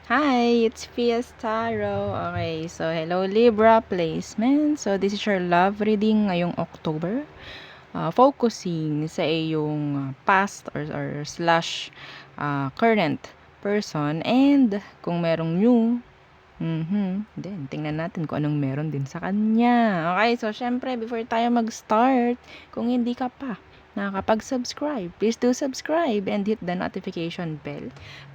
Hi, it's Fiestaro. Okay, so hello Libra placement. So this is your love reading ngayong October. Focusing sa iyong past or slash current person and kung merong new. Then, tingnan natin kung anong meron din sa kanya. Okay, so syempre, before tayo mag-start, kung hindi ka pa nakakapag-subscribe, please do subscribe and hit the notification bell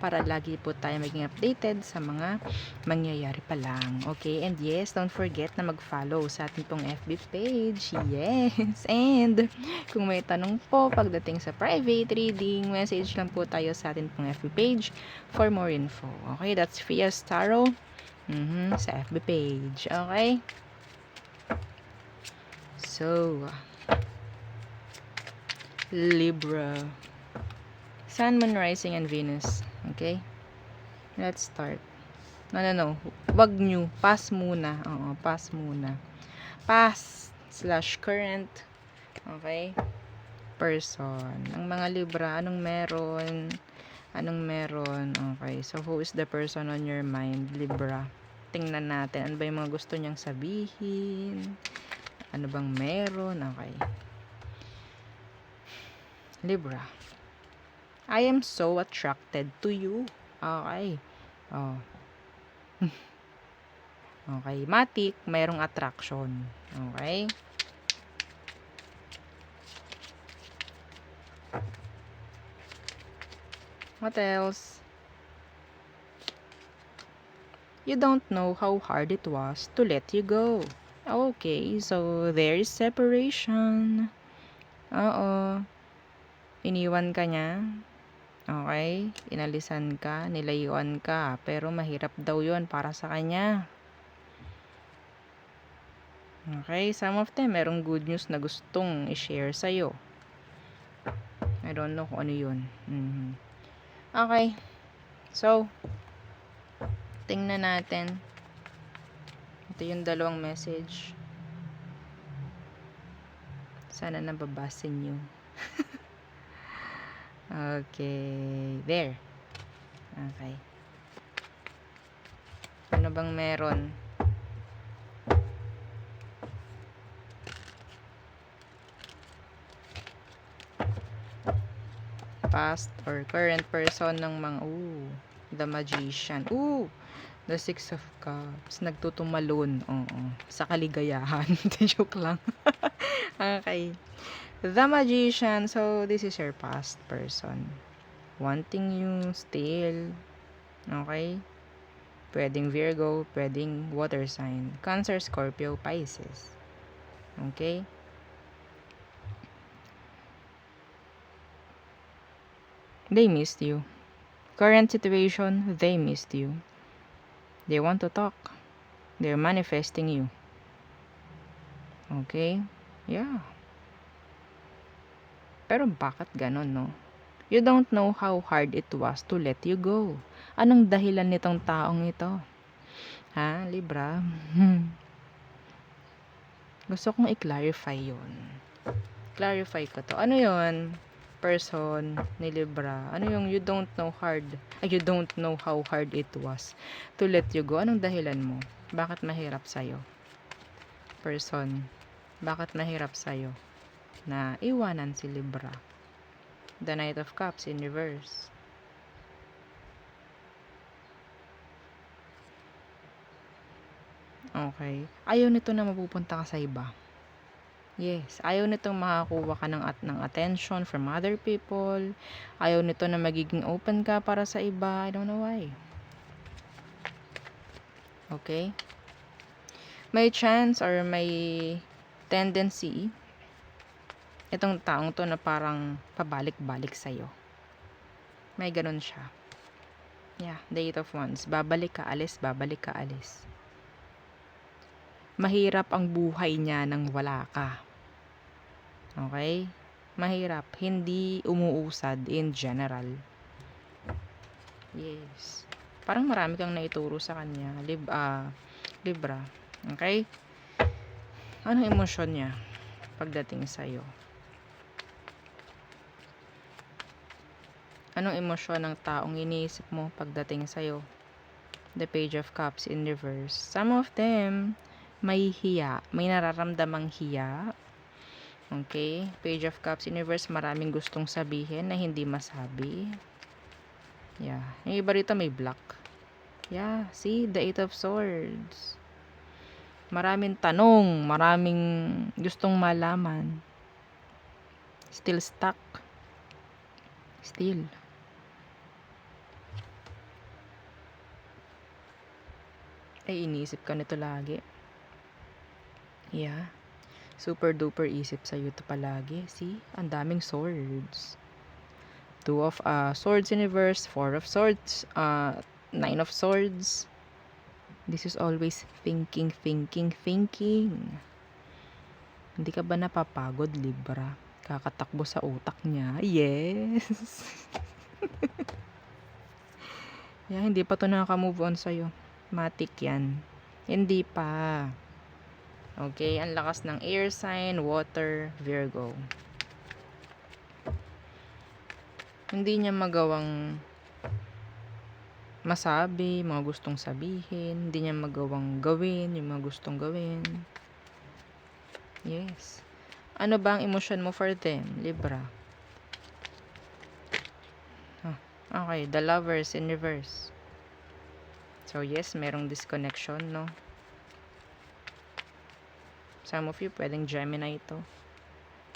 para lagi po tayo maging updated sa mga mangyayari pa lang. Okay, and yes, don't forget na mag-follow sa ating pong FB page. Yes, and kung may tanong po pagdating sa private reading, message lang po tayo sa ating pong FB page for more info. Okay, that's Fias Tarot. Sa FB page. Okay? So, Libra. Sun, Moon, Rising, and Venus. Okay? Let's start. No. Wag nyo. Pass muna. Oo, pass muna. Past slash current. Okay? Person. Ang mga Libra, anong meron? Anong meron? Okay. So, who is the person on your mind? Libra. Tingnan natin. Ano ba yung mga gusto niyang sabihin? Ano bang meron? Okay. Libra. I am so attracted to you. Okay. Oh. Okay. Matik, mayroong attraction. Okay. What else? You don't know how hard it was to let you go. Okay, so there is separation. Oo. Iniwan ka niya. Okay. Inalisan ka, nilayuan ka. Pero mahirap daw yon para sa kanya. Okay, some of them merong good news na gustong i-share sa'yo. I don't know kung ano yun. Okay, so tingnan natin. Ito yung dalawang message. Sana nababasin nyo. Okay, there. Okay. Ano bang meron? Past or current person ng mga the magician. The Six of Cups. Nagtutumalon. Oo. Sa kaligayahan. Joke lang. Okay. The magician. So, this is your past person. Wanting you still. Okay. Pwedeng Virgo. Pwedeng water sign. Cancer, Scorpio, Pisces. Okay. They missed you. Current situation, they missed you. They want to talk. They're manifesting you. Okay? Yeah. Pero bakit ganon, no? You don't know how hard it was to let you go. Anong dahilan nitong taong ito? Ha, Libra? Gusto kong i-clarify yun. Clarify ko to. Ano yun? Person ni Libra. Ano yung you don't know how hard it was to let you go? Anong dahilan mo? Bakit mahirap sa'yo? Person. Bakit mahirap sa'yo na iwanan si Libra? The Knight of Cups in reverse. Okay. Ayaw nito na mapupunta ka sa iba. Yes, ayaw nitong makakuha ka ng attention from other people. Ayaw nito na magiging open ka para sa iba. I don't know why. Okay? May chance or may tendency itong taong to na parang pabalik-balik sa'yo. May ganun siya. Yeah, the Eight of Wands. Babalik ka, alis, babalik ka, alis. Mahirap ang buhay niya nang wala ka. Okay? Mahirap. Hindi umuusad in general. Yes. Parang marami kang naituro sa kanya. Libra. Okay? Anong emosyon niya pagdating sa'yo? Anong emosyon ng taong iniisip mo pagdating sa'yo? The Page of Cups in reverse. Some of them, may hiya. May nararamdamang hiya. Okay? Page of Cups in reverse, maraming gustong sabihin na hindi masabi. Yeah. Yung iba rito may black. Yeah. See? The Eight of Swords. Maraming tanong. Maraming gustong malaman. Still stuck. Still. Ay, iniisip ka nito lagi. Yeah. Super duper isip sa'yo ito palagi. See? Ang daming swords. Two of swords in reverse. Four of swords. Nine of swords. This is always thinking. Hindi ka ba napapagod, Libra? Kakatakbo sa utak niya. Yes! Yeah, hindi pa to nakaka-move on sa'yo. Matik yan. Hindi pa. Okay, ang lakas ng air sign, water, Virgo. Hindi niya magawang masabi, mga gustong sabihin. Hindi niya magawang gawin, yung mga gustong gawin. Yes. Ano ba ang emosyon mo for them, Libra? Okay, the Lovers in reverse. So, yes, merong disconnection, no? Some of you, pwedeng Gemini ito.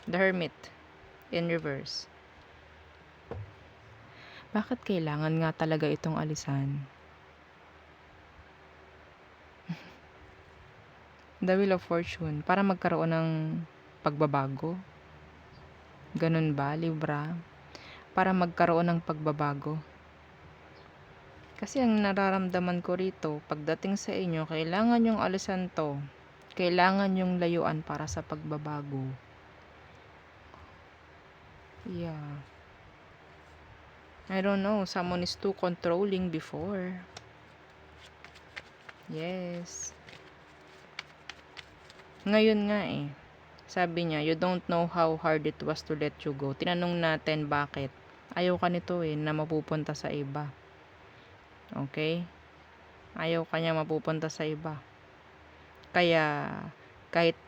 The Hermit in reverse. Bakit kailangan nga talaga itong alisan? The Wheel of Fortune. Para magkaroon ng pagbabago. Ganun ba, Libra? Para magkaroon ng pagbabago. Kasi ang nararamdaman ko rito, pagdating sa inyo, kailangan yung alisan to. Kailangan yung layuan para sa pagbabago. Yeah. I don't know, someone is too controlling before. Yes. Ngayon nga eh. Sabi niya, you don't know how hard it was to let you go. Tinanong natin bakit. Ayaw ka nito eh, na mapupunta sa iba. Okay? Ayaw ka niya mapupunta sa iba. Kaya, kahit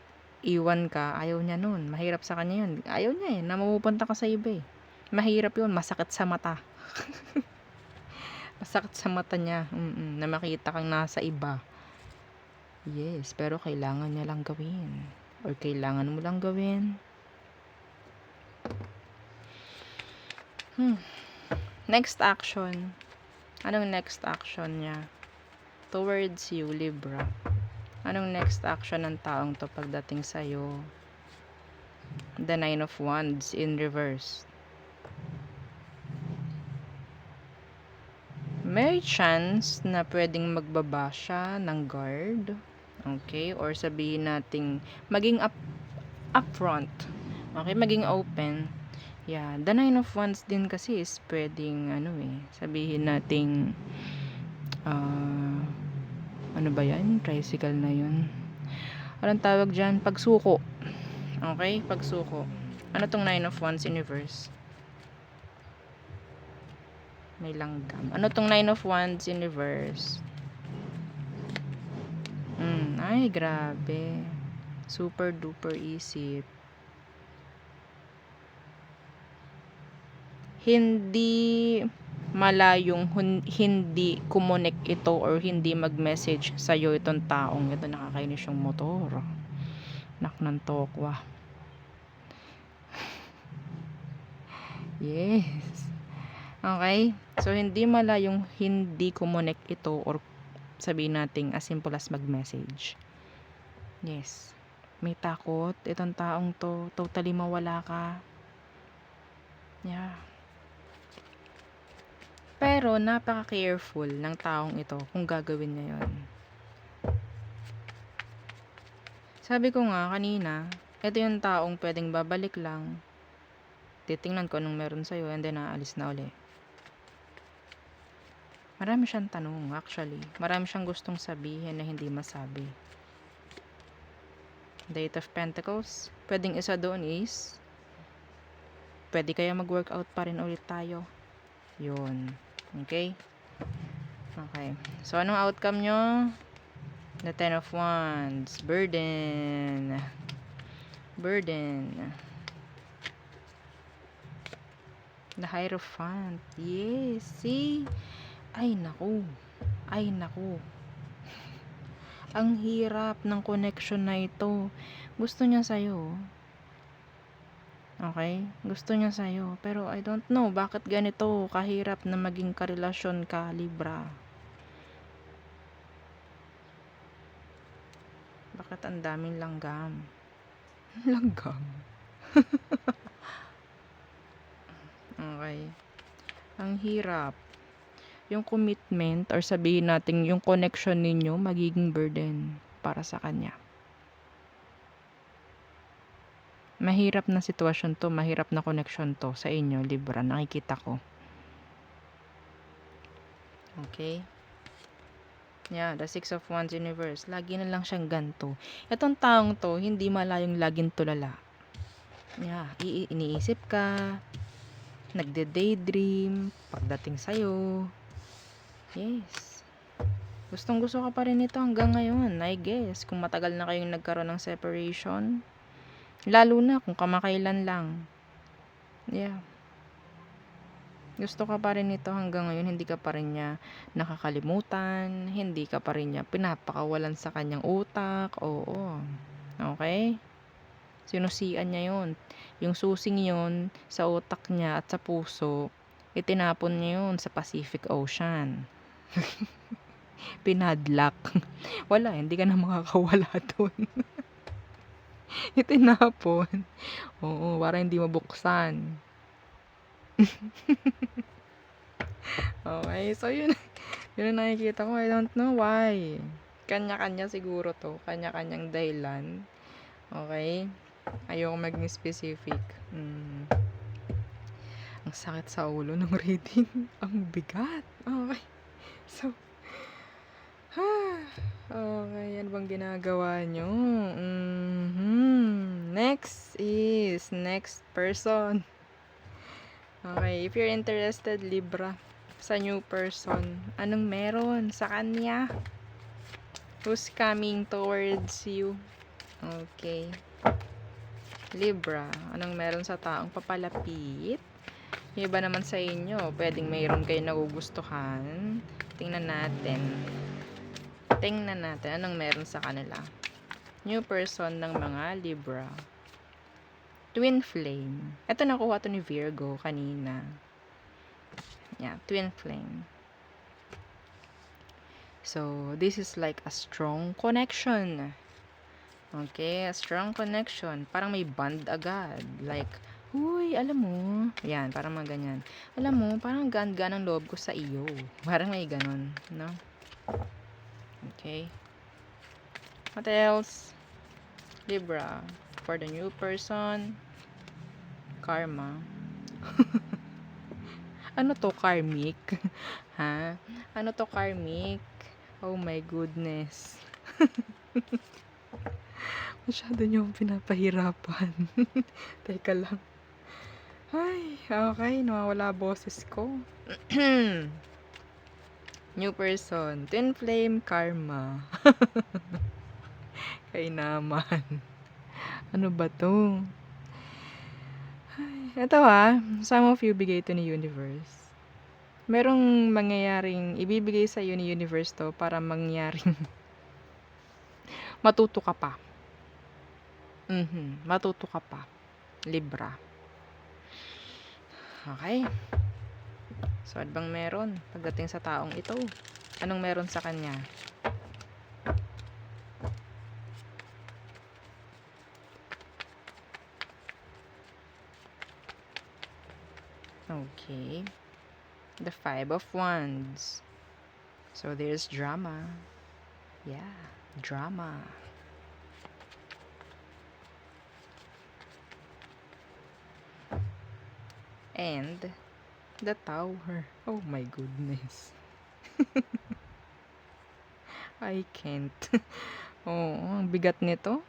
iwan ka, ayaw niya nun. Mahirap sa kanya yun. Ayaw niya eh, na mapupunta ka sa iba eh. Mahirap yun, masakit sa mata. Masakit sa mata niya. Na makita kang nasa iba. Yes, pero kailangan niya lang gawin. Or kailangan mo lang gawin. Next action. Anong next action niya? Towards you, Libra. Anong next action ng taong to pagdating sa'yo? The Nine of Wands in reverse. May chance na pwedeng magbaba siya ng guard. Okay? Or sabihin nating maging upfront. Okay? Maging open. Yeah. The Nine of Wands din kasi is pwedeng sabihin nating ano ba yan? Tricycle na yun. Anong tawag dyan? Pagsuko. Okay? Pagsuko. Ano tong Nine of Wands in reverse? May langgam. Ano tong Nine of Wands in reverse? Ay, grabe. Super duper isip. Hindi malayong hindi kumonek ito or hindi mag-message sa'yo itong taong ito. Nakakainis yung motor. Nak ng tokwa. Yes. Okay? So, hindi malayong hindi kumonek ito or sabihin natin as simple as mag-message. Yes. May takot. Itong taong to, totally mawala ka. Yeah. Pero, napaka-careful ng taong ito kung gagawin niya yun. Sabi ko nga kanina, ito yung taong pwedeng babalik lang. Titingnan ko anong meron sa'yo and then aalis na uli. Marami siyang tanong actually. Marami siyang gustong sabihin na hindi masabi. The Eight of Pentacles. Pwedeng isa doon is pwede kaya mag-workout pa rin ulit tayo. Yun. Okay? Okay. So, anong outcome nyo? The Ten of Wands. Burden. Burden. The Hierophant. Yes. See? Ay, naku. Ay, naku. Ang hirap ng connection na ito. Gusto niya sa'yo. Okay? Gusto niya sa'yo. Pero I don't know, bakit ganito kahirap na maging karelasyon ka, Libra? Bakit ang daming langgam? Langgam? Okay. Ang hirap. Yung commitment, or sabihin natin yung connection ninyo, magiging burden para sa kanya. Mahirap na sitwasyon to, mahirap na connection to sa inyo, Libra, nakikita ko. Okay? Yeah, the Six of Wands universe. Lagi na lang siyang ganto. Itong taong to, hindi malayong laging tulala. Yeah, iniisip ka, nagde-daydream, pagdating sa'yo. Yes. Gustong gusto ka pa rin ito hanggang ngayon, I guess. Kung matagal na kayong nagkaroon ng separation. Lalo na kung kamakailan lang. Yeah. Gusto ka pa rin ito hanggang ngayon, hindi ka pa rin niya nakakalimutan, hindi ka pa rin niya pinapakawalan sa kanyang utak. Oo. Okay? Sinusian niya yun. Yung susing yun sa utak niya at sa puso, itinapon niya yun sa Pacific Ocean. Pinadlock. Wala, hindi ka na makakawala doon. Itinapon. Oo, para hindi mabuksan. Okay, so yun. Yun ang nakikita ko. I don't know why. Kanya-kanya siguro to. Kanya-kanyang dahilan. Okay? Ayoko maging specific. Ang sakit sa ulo ng reading. Ang bigat. Okay. So, okay, yan bang ginagawa nyo? Next is, next person. Okay, if you're interested, Libra, sa new person, anong meron sa kanya? Who's coming towards you? Okay. Libra, anong meron sa taong papalapit? Yung iba naman sa inyo, pwedeng mayroon kayo nagugustuhan. Tingnan natin. Anong meron sa kanila. New person ng mga Libra. Twin flame. Ito nakuha to ni Virgo kanina. Yeah, twin flame. So, this is like a strong connection. Okay, a strong connection. Parang may bond agad. Like, huy, alam mo. Yan, parang mga ganyan. Alam mo, parang gaan-gaan ang loob ko sa iyo. Parang may ganon, no? Okay. What else? Libra. For the new person, karma. Ano to, karmic? Ha? Ano to, karmic? Oh my goodness. Masyado niyong pinapahirapan. Teka lang. Ay, okay. Nawawala boses ko. New person. Twin flame, karma. Kay naman. Ano ba to? Ay, ito some of you bigay to ni universe. Merong mangyayaring ibibigay sa iyo ni universe to para mangyaring matuto ka pa. Matuto ka pa. Libra. Okay. So, ano bang meron pagdating sa taong ito? Anong meron sa kanya? Okay. The Five of Wands. So, there's drama. Yeah, drama. And the Tower. Oh my goodness. I can't. Oh, ang bigat nito.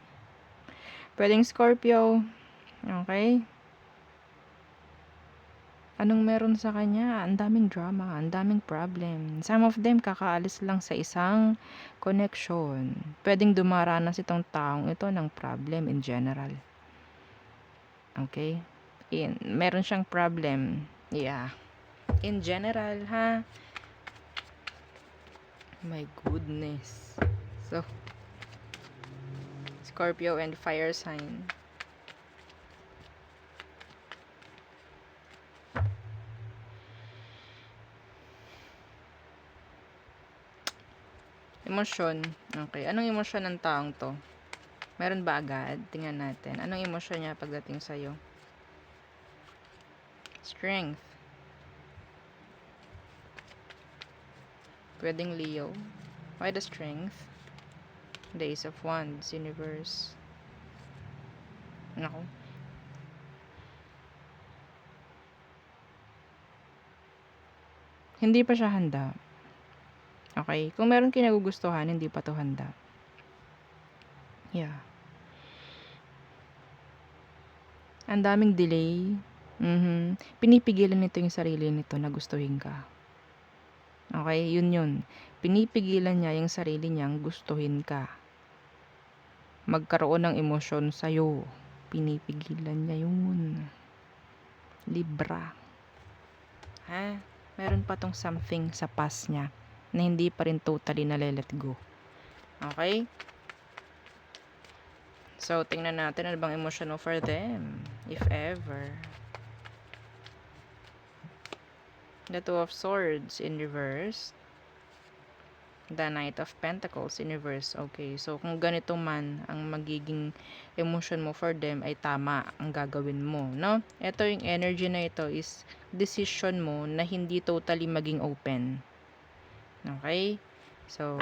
Pwedeng Scorpio. Okay. Anong meron sa kanya? Ang daming drama, ang daming problem. Some of them kakaalis lang sa isang connection. Pwedeng dumaranas itong taong ito ng problem in general. Okay? Meron siyang problem. Yeah. In general, ha? My goodness. So, Scorpio and fire sign. Emosyon. Okay. Anong emosyon ng taong to? Meron ba agad? Tingnan natin. Anong emosyon niya pagdating sa'yo? Strength. Pwedeng Leo. Why the strength? The Ace of Wands, Universe. Nako. Hindi pa siya handa. Okay? Kung meron kinagugustuhan, hindi pa to handa. Yeah. Ang daming delay. Pinipigilan nito yung sarili nito na gustuhin ka. Okay? Yun. Pinipigilan niya yung sarili niyang gustuhin ka. Magkaroon ng emosyon sa'yo. Pinipigilan niya yun. Libra. Ha? Meron pa tong something sa past niya na hindi pa rin totally nale-let go. Okay? So, tingnan natin ano bang emosyon mo for them, if ever. The Two of Swords in reverse. The Knight of Pentacles in reverse. Okay, so kung ganito man ang magiging emosyon mo for them, ay tama ang gagawin mo, no? Ito yung energy na ito is decision mo na hindi totally maging open. Okay? So,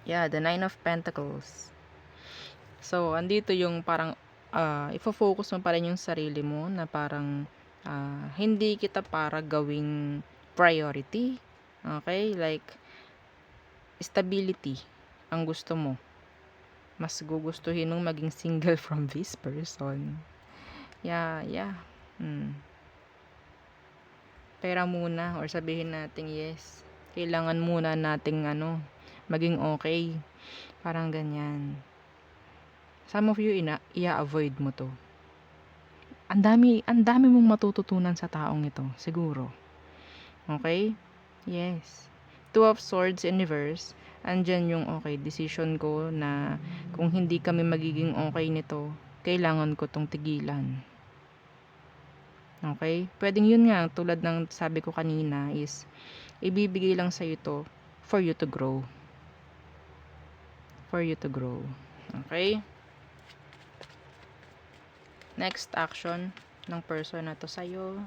yeah, the Nine of Pentacles. So, andito yung parang ifo-focus mo pa rin yung sarili mo na parang hindi kita para gawing priority. Okay? Like, stability ang gusto mo. Mas gugustuhin mong maging single from this person. Yeah. Pera muna, or sabihin natin yes. Kailangan muna nating maging okay. Parang ganyan. Some of you i-avoid mo to. Ang dami mong matututunan sa taong ito, siguro. Okay? Yes. Two of Swords in reverse. Andyan yung okay, decision ko na kung hindi kami magiging okay nito, kailangan ko tong tigilan. Okay? Pwedeng yun nga, tulad ng sabi ko kanina is, ibibigay lang sa ito for you to grow. For you to grow. Okay? Next action ng person na to sa'yo.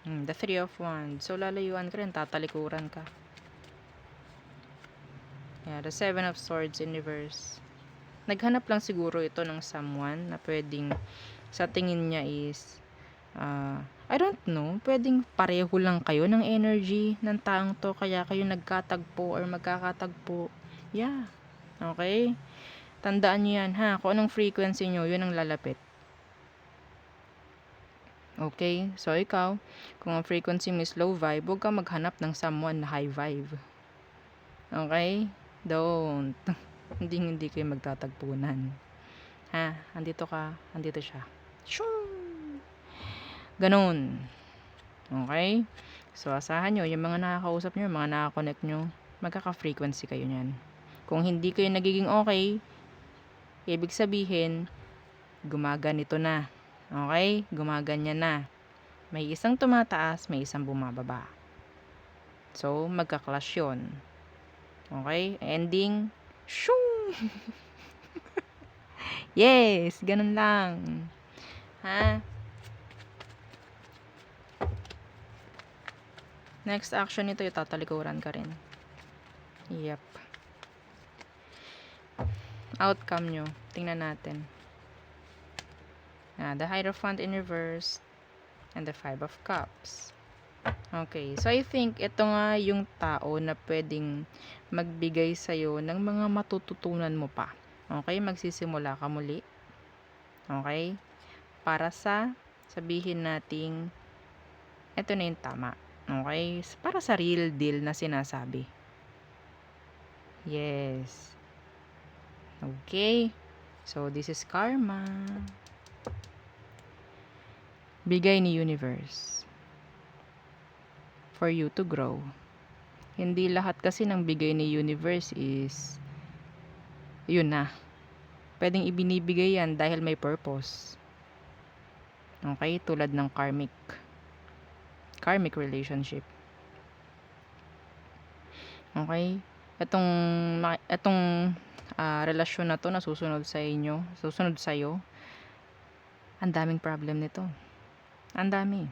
The Three of Wands. So, lalayuan ka rin, tatalikuran ka. Yeah, the Seven of Swords in reverse. Naghanap lang siguro ito ng someone na pwedeng sa tingin niya is I don't know, pwedeng pareho lang kayo ng energy ng taong to, kaya kayo nagkatagpo or magkakatagpo. Yeah. Okay? Tandaan niyo yan, ha? Kung anong frequency nyo, yun ang lalapit. Okay? So, ikaw, kung ang frequency mo is low vibe, huwag ka maghanap ng someone na high vibe. Okay? Don't. Hindi kayo magtatagpunan. Ha? Andito ka, andito siya. Shoo! Ganun. Okay? So, asahan nyo, yung mga nakakausap nyo, mga nakakonect nyo, magkaka-frequency kayo nyan. Kung hindi kayo nagiging okay, ibig sabihin, gumaganito na. Okay? Gumaganyan na. May isang tumataas, may isang bumababa. So, magka-clash yun. Okay? Ending, shoo! Yes! Ganun lang. Ha? Next action nito, tatalikuran ka rin. Yep. Outcome nyo. Tingnan natin. The Hierophant in reverse and the Five of Cups. Okay. So, I think ito nga yung tao na pwedeng magbigay sa'yo ng mga matututunan mo pa. Okay? Magsisimula ka muli. Okay? Para sa sabihin nating ito na yung tama. Okay? Para sa real deal na sinasabi. Yes. Okay. So, this is karma. Bigay ni universe for you to grow. Hindi lahat kasi ng bigay ni universe is yun na. Pwedeng ibinibigay yan dahil may purpose. Okay? Tulad ng karmic relationship. Okay? Itong relasyon na to na susunod sa inyo, susunod sa iyo, ang daming problem nito. Ang dami.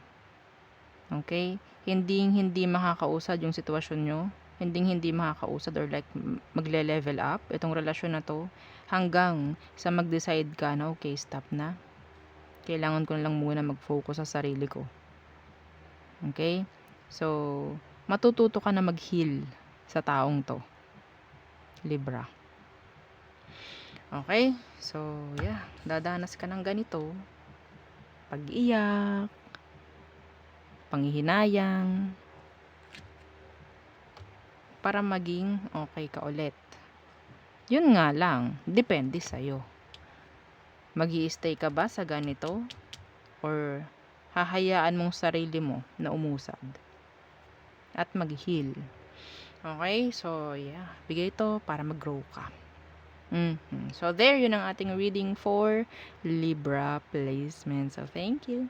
Okay? Hindi makakausad yung sitwasyon nyo. Hindi makakausad or like magle-level up itong relasyon na to hanggang sa mag-decide ka na okay, stop na. Kailangan ko na lang muna mag-focus sa sarili ko. Okay? So, matututo ka na mag-heal sa taong to. Libra. Okay? So, yeah. Dadanas ka ng ganito. Pag-iyak. Panghihinayang. Para maging okay ka ulit. Yun nga lang. Depende sa'yo. Mag-i-stay ka ba sa ganito? Or hahayaan mong sarili mo na umusad? At mag-heal. Okay? So, yeah. Bigay ito para mag-grow ka. So, there, yun ang ating reading for Libra placement. So, thank you.